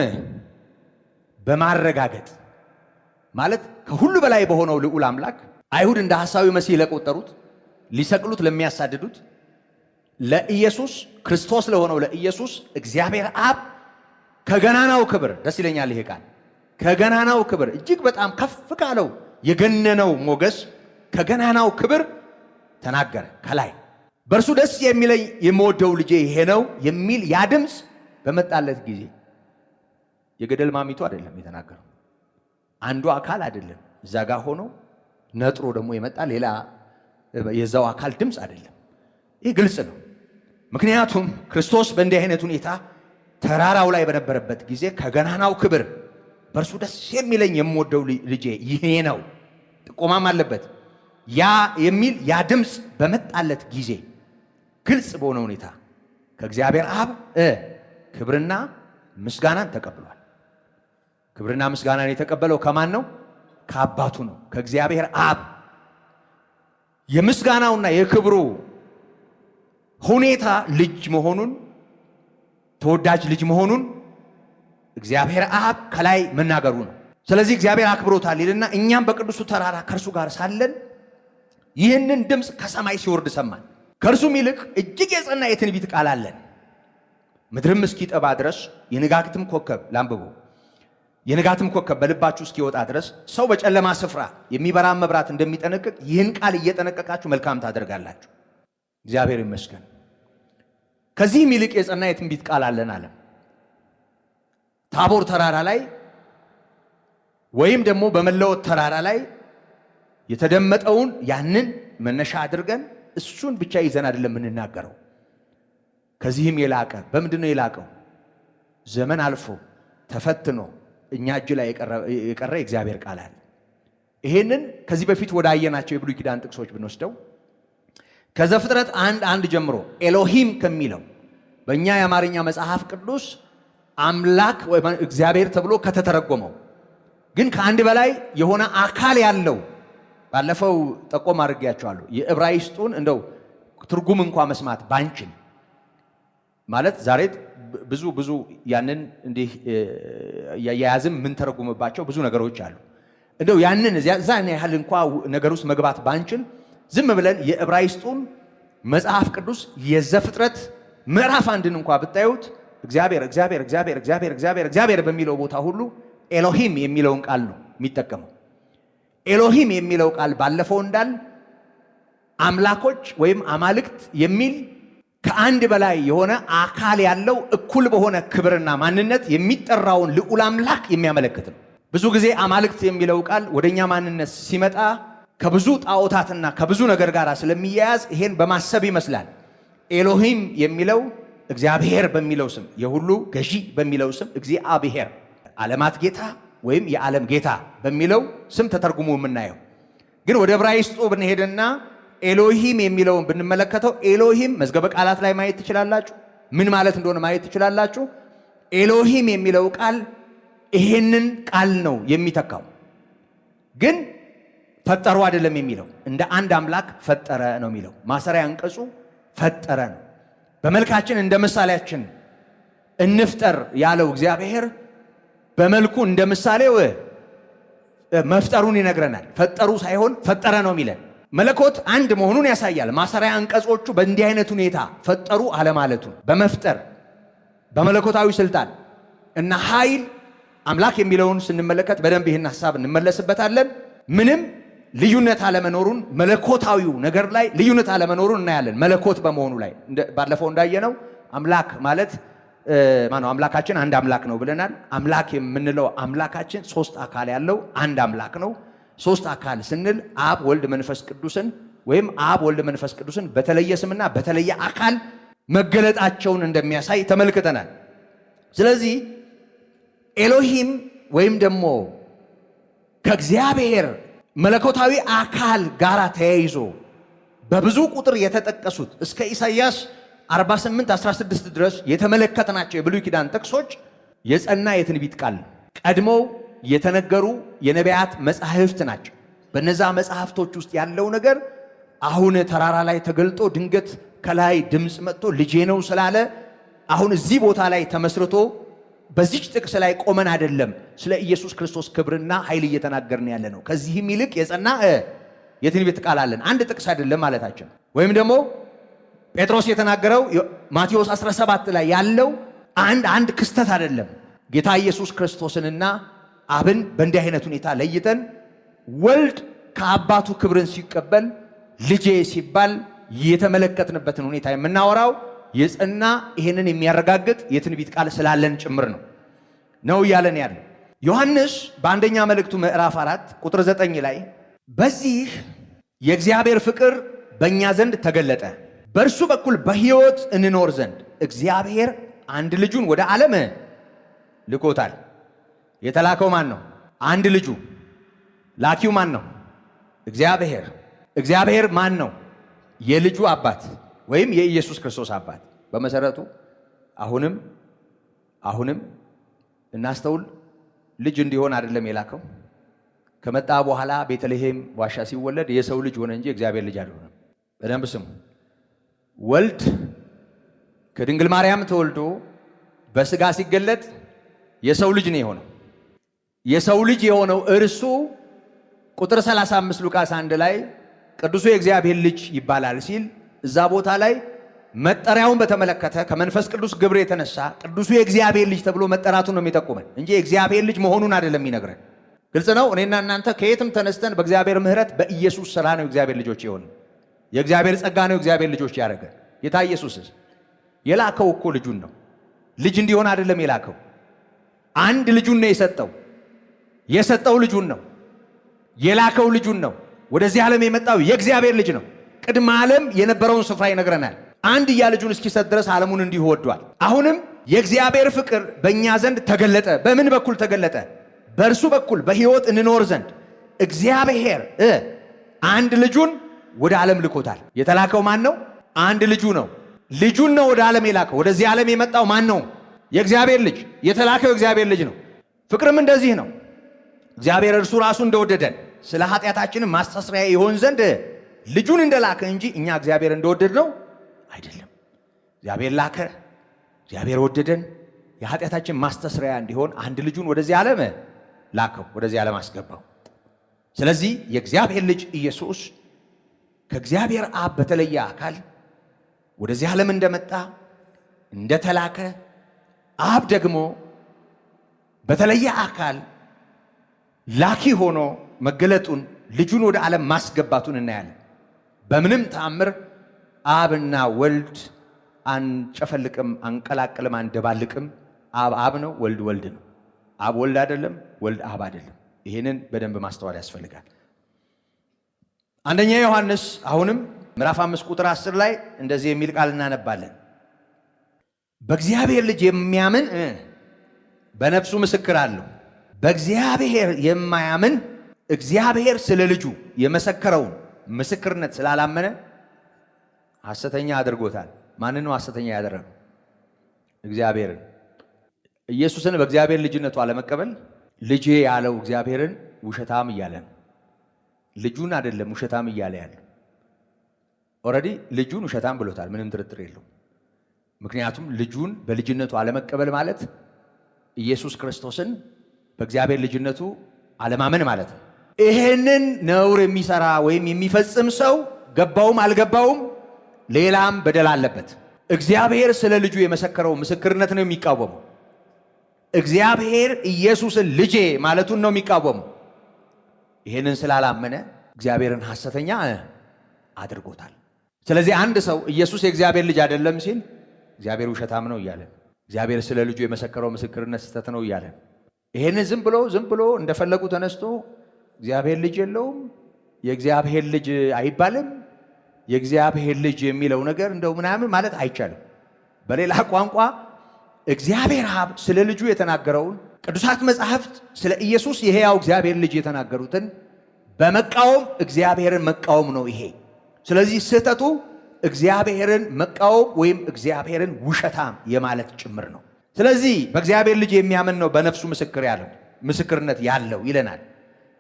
በማረጋገጥ ማለት ከሁሉ በላይ በሆነው ልዑል አምላክ አይሁድ እንደ ሐሳዊ መሲህ ለቆጠሩት ሊሰቅሉት ለሚያሳድዱት ለኢየሱስ ክርስቶስ ለሆነው ለኢየሱስ እግዚአብሔር አብ ከገናናው ክብር፣ ደስ ይለኛል ይሄ ቃል፣ ከገናናው ክብር እጅግ በጣም ከፍ ካለው የገነነው ሞገስ ከገናናው ክብር ተናገረ። ከላይ በእርሱ ደስ የሚለኝ የምወደው ልጄ ይሄ ነው የሚል ያ ድምፅ በመጣለት ጊዜ የገደል ማሚቱ አይደለም የተናገረው፣ አንዱ አካል አይደለም፣ እዛ ጋር ሆኖ ነጥሮ ደግሞ የመጣ ሌላ የዛው አካል ድምፅ አይደለም። ይህ ግልጽ ነው። ምክንያቱም ክርስቶስ በእንዲህ አይነት ሁኔታ ተራራው ላይ በነበረበት ጊዜ ከገናናው ክብር በእርሱ ደስ የሚለኝ የምወደው ልጄ ይሄ ነው ጥቆማም አለበት። ያ የሚል ያ ድምፅ በመጣለት ጊዜ ግልጽ በሆነ ሁኔታ ከእግዚአብሔር አብ ክብርና ምስጋናን ተቀብሏል። ክብርና ምስጋናን የተቀበለው ከማን ነው? ከአባቱ ነው፣ ከእግዚአብሔር አብ። የምስጋናውና የክብሩ ሁኔታ ልጅ መሆኑን፣ ተወዳጅ ልጅ መሆኑን እግዚአብሔር አብ ከላይ መናገሩ ነው። ስለዚህ እግዚአብሔር አክብሮታል ይልና እኛም በቅዱሱ ተራራ ከእርሱ ጋር ሳለን ይህንን ድምፅ ከሰማይ ሲወርድ ሰማን። ከእርሱም ይልቅ እጅግ የጸና የትንቢት ቃል አለን። ምድርም እስኪጠባ ድረስ የንጋትም ኮከብ ላንብቦ የንጋትም ኮከብ በልባችሁ እስኪወጣ ድረስ ሰው በጨለማ ስፍራ የሚበራ መብራት እንደሚጠነቅቅ ይህን ቃል እየጠነቀቃችሁ መልካም ታደርጋላችሁ። እግዚአብሔር ይመስገን። ከዚህም ይልቅ የጸና የትንቢት ቃል አለን አለ። ታቦር ተራራ ላይ ወይም ደግሞ በመለወጥ ተራራ ላይ የተደመጠውን ያንን መነሻ አድርገን እሱን ብቻ ይዘን አይደለም የምንናገረው። ከዚህም የላቀ በምንድን ነው የላቀው? ዘመን አልፎ ተፈትኖ እኛ እጅ ላይ የቀረ እግዚአብሔር ቃል አለ። ይሄንን ከዚህ በፊት ወዳየናቸው የብሉይ ኪዳን ጥቅሶች ብንወስደው ከዘፍጥረት 1:1 ጀምሮ ኤሎሂም ከሚለው በእኛ የአማርኛ መጽሐፍ ቅዱስ አምላክ ወይ እግዚአብሔር ተብሎ ከተተረጎመው ግን ከአንድ በላይ የሆነ አካል ያለው ባለፈው ጠቆም አድርጌያቸዋለሁ። የዕብራይስጡን እንደው ትርጉም እንኳን መስማት ባንችል ማለት ዛሬ ብዙ ያንን እንዲህ ያያዝም ምን ተረጉምባቸው ብዙ ነገሮች አሉ። እንደው ያንን ዛን ያህል እንኳን ነገር ውስጥ መግባት ባንችል ዝም ብለን የዕብራይስጡን መጽሐፍ ቅዱስ የዘፍጥረት ምዕራፍ 1ን እንኳን ብታዩት እግዚአብሔር በሚለው ቦታ ሁሉ ኤሎሂም የሚለውን ቃል ነው የሚጠቀመው። ኤሎሂም የሚለው ቃል ባለፈው እንዳል አምላኮች ወይም አማልክት የሚል ከአንድ በላይ የሆነ አካል ያለው እኩል በሆነ ክብርና ማንነት የሚጠራውን ልዑል አምላክ የሚያመለክት ነው። ብዙ ጊዜ አማልክት የሚለው ቃል ወደኛ ማንነት ሲመጣ ከብዙ ጣዖታትና ከብዙ ነገር ጋር ስለሚያያዝ ይሄን በማሰብ ይመስላል። ኤሎሂም የሚለው እግዚአብሔር በሚለው ስም የሁሉ ገዢ በሚለው ስም እግዚአብሔር ዓለማት ጌታ ወይም የዓለም ጌታ በሚለው ስም ተተርጉሞ የምናየው ግን ወደ ዕብራይስጡ ብንሄድና ኤሎሂም የሚለውን ብንመለከተው ኤሎሂም መዝገበ ቃላት ላይ ማየት ትችላላችሁ። ምን ማለት እንደሆነ ማየት ትችላላችሁ። ኤሎሂም የሚለው ቃል ይሄንን ቃል ነው የሚተካው። ግን ፈጠሩ አይደለም የሚለው እንደ አንድ አምላክ ፈጠረ ነው የሚለው። ማሰሪያ አንቀጹ ፈጠረ ነው። በመልካችን እንደ ምሳሌያችን እንፍጠር ያለው እግዚአብሔር በመልኩ እንደ ምሳሌው መፍጠሩን ይነግረናል። ፈጠሩ ሳይሆን ፈጠረ ነው የሚለን። መለኮት አንድ መሆኑን ያሳያል። ማሰሪያ አንቀጾቹ በእንዲህ አይነት ሁኔታ ፈጠሩ አለማለቱን በመፍጠር በመለኮታዊ ስልጣን እና ኃይል አምላክ የሚለውን ስንመለከት በደንብ ይህን ሐሳብ እንመለስበታለን። ምንም ልዩነት አለመኖሩን መለኮታዊው ነገር ላይ ልዩነት አለመኖሩን እናያለን። መለኮት በመሆኑ ላይ ባለፈው እንዳየነው አምላክ ማለት ማነው? አምላካችን አንድ አምላክ ነው ብለናል። አምላክ የምንለው አምላካችን ሶስት አካል ያለው አንድ አምላክ ነው። ሶስት አካል ስንል አብ፣ ወልድ፣ መንፈስ ቅዱስን ወይም አብ፣ ወልድ፣ መንፈስ ቅዱስን በተለየ ስምና በተለየ አካል መገለጣቸውን እንደሚያሳይ ተመልክተናል። ስለዚህ ኤሎሂም ወይም ደግሞ ከእግዚአብሔር መለኮታዊ አካል ጋር ተያይዞ በብዙ ቁጥር የተጠቀሱት እስከ ኢሳይያስ 48:16 ድረስ የተመለከትናቸው የብሉይ ኪዳን ጥቅሶች የጸና የትንቢት ቃል ቀድሞው የተነገሩ የነቢያት መጻሕፍት ናቸው። በነዛ መጻሕፍቶች ውስጥ ያለው ነገር አሁን ተራራ ላይ ተገልጦ ድንገት ከላይ ድምፅ መጥቶ ልጄ ነው ስላለ አሁን እዚህ ቦታ ላይ ተመስርቶ በዚች ጥቅስ ላይ ቆመን አይደለም ስለ ኢየሱስ ክርስቶስ ክብርና ኃይል እየተናገርን ያለ ነው። ከዚህም ይልቅ የጸና የትንቢት ቃል አለን። አንድ ጥቅስ አይደለም ማለታችን። ወይም ደግሞ ጴጥሮስ የተናገረው ማቴዎስ 17 ላይ ያለው አንድ ክስተት አይደለም። ጌታ ኢየሱስ ክርስቶስንና አብን በእንዲህ አይነት ሁኔታ ለይተን ወልድ ከአባቱ ክብርን ሲቀበል ልጄ ሲባል የተመለከትንበትን ሁኔታ የምናወራው የጸና ይሄንን የሚያረጋግጥ የትንቢት ቃል ስላለን ጭምር ነው እያለን ያለው። ዮሐንስ በአንደኛ መልእክቱ ምዕራፍ 4 ቁጥር 9 ላይ በዚህ የእግዚአብሔር ፍቅር በእኛ ዘንድ ተገለጠ፣ በእርሱ በኩል በሕይወት እንኖር ዘንድ እግዚአብሔር አንድ ልጁን ወደ ዓለም ልኮታል። የተላከው ማን ነው? አንድ ልጁ። ላኪው ማን ነው? እግዚአብሔር። እግዚአብሔር ማን ነው? የልጁ አባት ወይም የኢየሱስ ክርስቶስ አባት። በመሰረቱ አሁንም እናስተውል። ልጅ እንዲሆን አይደለም የላከው። ከመጣ በኋላ ቤተልሔም ዋሻ ሲወለድ የሰው ልጅ ሆነ እንጂ እግዚአብሔር ልጅ አልሆነም። በደንብ ስሙ። ወልድ ከድንግል ማርያም ተወልዶ በስጋ ሲገለጥ የሰው ልጅ ነው የሆነው። የሰው ልጅ የሆነው እርሱ ቁጥር 35 ሉቃስ 1 ላይ ቅዱሱ የእግዚአብሔር ልጅ ይባላል ሲል እዛ ቦታ ላይ መጠሪያውን በተመለከተ ከመንፈስ ቅዱስ ግብር የተነሳ ቅዱሱ የእግዚአብሔር ልጅ ተብሎ መጠራቱን ነው የሚጠቁመን እንጂ የእግዚአብሔር ልጅ መሆኑን አይደለም የሚነግረን። ግልጽ ነው። እኔና እናንተ ከየትም ተነስተን በእግዚአብሔር ምሕረት በኢየሱስ ሥራ ነው እግዚአብሔር ልጆች የሆኑ። የእግዚአብሔር ጸጋ ነው እግዚአብሔር ልጆች ያደረገ። ጌታ ኢየሱስስ የላከው እኮ ልጁን ነው። ልጅ እንዲሆን አይደለም የላከው። አንድ ልጁን ነው የሰጠው ልጁን ነው። የላከው ልጁን ነው። ወደዚህ ዓለም የመጣው የእግዚአብሔር ልጅ ነው። ቅድመ ዓለም የነበረውን ስፍራ ይነግረናል። አንድያ ልጁን እስኪሰጥ ድረስ ዓለሙን እንዲሁ ወዷል። አሁንም የእግዚአብሔር ፍቅር በእኛ ዘንድ ተገለጠ። በምን በኩል ተገለጠ? በእርሱ በኩል በሕይወት እንኖር ዘንድ እግዚአብሔር አንድ ልጁን ወደ ዓለም ልኮታል። የተላከው ማን ነው? አንድ ልጁ ነው። ልጁን ነው ወደ ዓለም የላከው። ወደዚህ ዓለም የመጣው ማን ነው? የእግዚአብሔር ልጅ። የተላከው የእግዚአብሔር ልጅ ነው። ፍቅርም እንደዚህ ነው። እግዚአብሔር እርሱ ራሱ እንደወደደን ስለ ኃጢአታችን ማስተስሪያ ይሆን ዘንድ ልጁን እንደላከ እንጂ እኛ እግዚአብሔር እንደወደድ ነው አይደለም። እግዚአብሔር ላከ፣ እግዚአብሔር ወደደን፣ የኃጢአታችን ማስተስሪያ እንዲሆን አንድ ልጁን ወደዚህ ዓለም ላከው፣ ወደዚህ ዓለም አስገባው። ስለዚህ የእግዚአብሔር ልጅ ኢየሱስ ከእግዚአብሔር አብ በተለየ አካል ወደዚህ ዓለም እንደመጣ እንደተላከ፣ አብ ደግሞ በተለየ አካል ላኪ ሆኖ መገለጡን ልጁን ወደ ዓለም ማስገባቱን እናያለን። በምንም ተአምር አብና ወልድ አንጨፈልቅም፣ አንቀላቅልም፣ አንደባልቅም። አብ አብ ነው፣ ወልድ ወልድ ነው። አብ ወልድ አይደለም፣ ወልድ አብ አይደለም። ይህንን በደንብ ማስተዋል ያስፈልጋል። አንደኛ ዮሐንስ አሁንም ምዕራፍ 5 ቁጥር 10 ላይ እንደዚህ የሚል ቃል እናነባለን። በእግዚአብሔር ልጅ የሚያምን በነፍሱ ምስክር አለው። በእግዚአብሔር የማያምን እግዚአብሔር ስለ ልጁ የመሰከረውን ምስክርነት ስላላመነ ሐሰተኛ አድርጎታል። ማንን ነው ሐሰተኛ ያደረገው? እግዚአብሔርን። ኢየሱስን በእግዚአብሔር ልጅነቱ አለመቀበል ልጄ ያለው እግዚአብሔርን ውሸታም እያለ ነው። ልጁን አይደለም ውሸታም እያለ ያለው። ኦልሬዲ ልጁን ውሸታም ብሎታል። ምንም ጥርጥር የለው። ምክንያቱም ልጁን በልጅነቱ አለመቀበል ማለት ኢየሱስ ክርስቶስን በእግዚአብሔር ልጅነቱ አለማመን ማለት ነው። ይሄንን ነውር የሚሰራ ወይም የሚፈጽም ሰው ገባውም አልገባውም ሌላም በደል አለበት። እግዚአብሔር ስለ ልጁ የመሰከረው ምስክርነት ነው የሚቃወመው። እግዚአብሔር ኢየሱስን ልጄ ማለቱን ነው የሚቃወመው። ይሄንን ስላላመነ እግዚአብሔርን ሐሰተኛ አድርጎታል። ስለዚህ አንድ ሰው ኢየሱስ የእግዚአብሔር ልጅ አይደለም ሲል እግዚአብሔር ውሸታም ነው እያለን፣ እግዚአብሔር ስለ ልጁ የመሰከረው ምስክርነት ስህተት ነው እያለን፣ ይሄንን ዝም ብሎ እንደፈለጉ ተነስቶ እግዚአብሔር ልጅ የለውም፣ የእግዚአብሔር ልጅ አይባልም፣ የእግዚአብሔር ልጅ የሚለው ነገር እንደው ምናምን ማለት አይቻልም። በሌላ ቋንቋ እግዚአብሔር አብ ስለ ልጁ የተናገረውን ቅዱሳት መጻሕፍት ስለ ኢየሱስ የሕያው እግዚአብሔር ልጅ የተናገሩትን በመቃወም እግዚአብሔርን መቃወም ነው ይሄ። ስለዚህ ስህተቱ እግዚአብሔርን መቃወም ወይም እግዚአብሔርን ውሸታም የማለት ጭምር ነው። ስለዚህ በእግዚአብሔር ልጅ የሚያምን ነው በነፍሱ ምስክርነት ያለው ይለናል።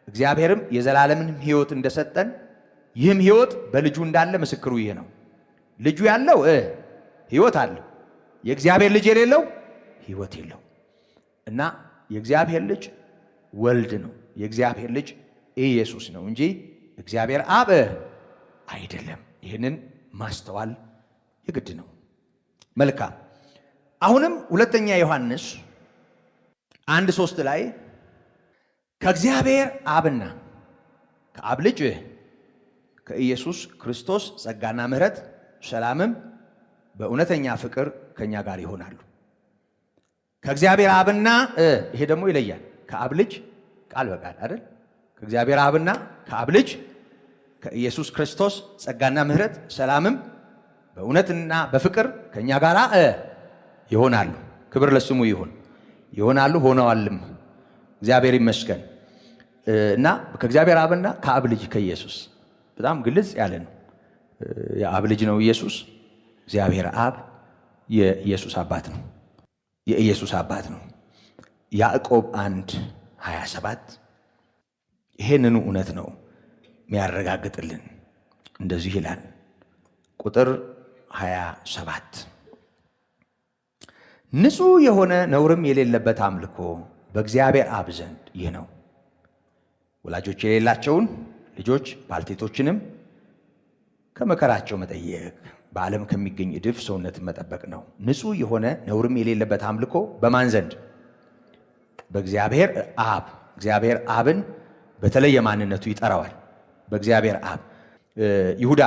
እግዚአብሔርም የዘላለምን ሕይወት እንደሰጠን ይህም ሕይወት በልጁ እንዳለ ምስክሩ ይህ ነው። ልጁ ያለው ሕይወት አለው፣ የእግዚአብሔር ልጅ የሌለው ሕይወት የለው እና የእግዚአብሔር ልጅ ወልድ ነው፣ የእግዚአብሔር ልጅ ኢየሱስ ነው እንጂ እግዚአብሔር አብ አይደለም። ይህንን ማስተዋል የግድ ነው። መልካም። አሁንም ሁለተኛ ዮሐንስ 1:3 ላይ ከእግዚአብሔር አብና ከአብ ልጅ ከኢየሱስ ክርስቶስ ጸጋና ምሕረት ሰላምም በእውነተኛ ፍቅር ከኛ ጋር ይሆናሉ። ከእግዚአብሔር አብና ይሄ ደግሞ ይለያል። ከአብ ልጅ ቃል በቃል አይደል? ከእግዚአብሔር አብና ከአብ ልጅ ከኢየሱስ ክርስቶስ ጸጋና ምሕረት ሰላምም በእውነትና በፍቅር ከኛ ጋር ይሆናሉ። ክብር ለስሙ ይሁን። ይሆናሉ፣ ሆነዋልም። እግዚአብሔር ይመስገን። እና ከእግዚአብሔር አብና ከአብ ልጅ ከኢየሱስ በጣም ግልጽ ያለ ነው። የአብ ልጅ ነው ኢየሱስ። እግዚአብሔር አብ የኢየሱስ አባት ነው። የኢየሱስ አባት ነው። ያዕቆብ 1:27 ይሄንኑ እውነት ነው የሚያረጋግጥልን። እንደዚህ ይላል ቁጥር 27 ንጹሕ የሆነ ነውርም የሌለበት አምልኮ በእግዚአብሔር አብ ዘንድ ይህ ነው፣ ወላጆች የሌላቸውን ልጆች ባልቴቶችንም ከመከራቸው መጠየቅ፣ በዓለም ከሚገኝ እድፍ ሰውነትን መጠበቅ ነው። ንጹሕ የሆነ ነውርም የሌለበት አምልኮ በማን ዘንድ? በእግዚአብሔር አብ። እግዚአብሔር አብን በተለየ ማንነቱ ይጠራዋል። በእግዚአብሔር አብ። ይሁዳ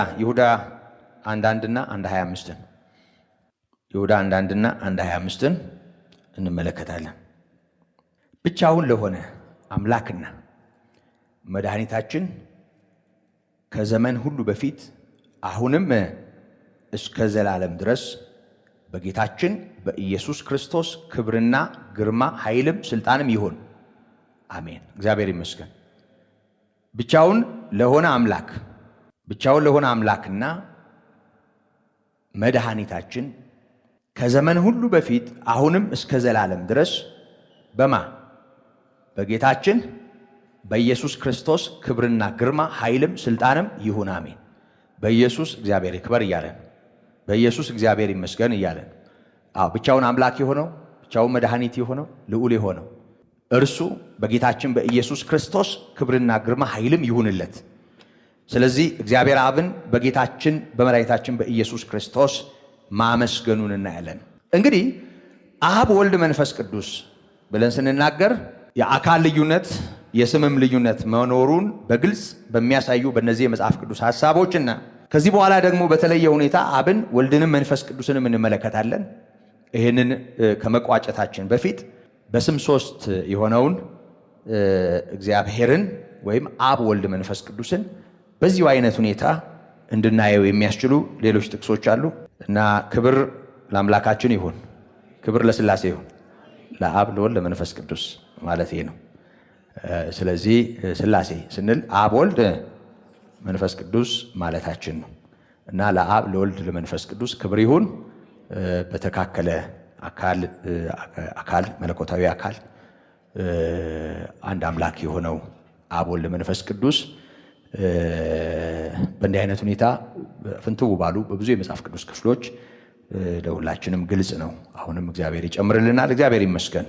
1:1 እና 1:25 ይሁዳ 1:1 እና 1:25 እንመለከታለን። ብቻውን ለሆነ አምላክና መድኃኒታችን ከዘመን ሁሉ በፊት አሁንም እስከ ዘላለም ድረስ በጌታችን በኢየሱስ ክርስቶስ ክብርና ግርማ ኃይልም ስልጣንም ይሁን፣ አሜን። እግዚአብሔር ይመስገን። ብቻውን ለሆነ አምላክና መድኃኒታችን ከዘመን ሁሉ በፊት አሁንም እስከ ዘላለም ድረስ በጌታችን በኢየሱስ ክርስቶስ ክብርና ግርማ ኃይልም ስልጣንም ይሁን፣ አሜን። በኢየሱስ እግዚአብሔር ይክበር እያለን፣ በኢየሱስ እግዚአብሔር ይመስገን እያለን፣ ብቻውን አምላክ የሆነው ብቻውን መድኃኒት የሆነው ልዑል የሆነው እርሱ በጌታችን በኢየሱስ ክርስቶስ ክብርና ግርማ ኃይልም ይሁንለት። ስለዚህ እግዚአብሔር አብን በጌታችን በመድኃኒታችን በኢየሱስ ክርስቶስ ማመስገኑን እናያለን። እንግዲህ አብ፣ ወልድ፣ መንፈስ ቅዱስ ብለን ስንናገር የአካል ልዩነት የስምም ልዩነት መኖሩን በግልጽ በሚያሳዩ በእነዚህ የመጽሐፍ ቅዱስ ሐሳቦችና ከዚህ በኋላ ደግሞ በተለየ ሁኔታ አብን፣ ወልድንም መንፈስ ቅዱስንም እንመለከታለን። ይህንን ከመቋጨታችን በፊት በስም 3 የሆነውን እግዚአብሔርን ወይም አብ፣ ወልድ፣ መንፈስ ቅዱስን በዚሁ አይነት ሁኔታ እንድናየው የሚያስችሉ ሌሎች ጥቅሶች አሉ እና ክብር ለአምላካችን ይሁን፣ ክብር ለሥላሴ ይሁን፣ ለአብ፣ ለወልድ፣ ለመንፈስ ቅዱስ ማለት ይሄ ነው። ስለዚህ ሥላሴ ስንል አብ፣ ወልድ፣ መንፈስ ቅዱስ ማለታችን ነው እና ለአብ፣ ለወልድ፣ ለመንፈስ ቅዱስ ክብር ይሁን። በተካከለ አካል መለኮታዊ አካል አንድ አምላክ የሆነው አብ፣ ወልድ፣ መንፈስ ቅዱስ በእንዲህ አይነት ሁኔታ ፍንትው ባሉ በብዙ የመጽሐፍ ቅዱስ ክፍሎች ለሁላችንም ግልጽ ነው። አሁንም እግዚአብሔር ይጨምርልናል። እግዚአብሔር ይመስገን።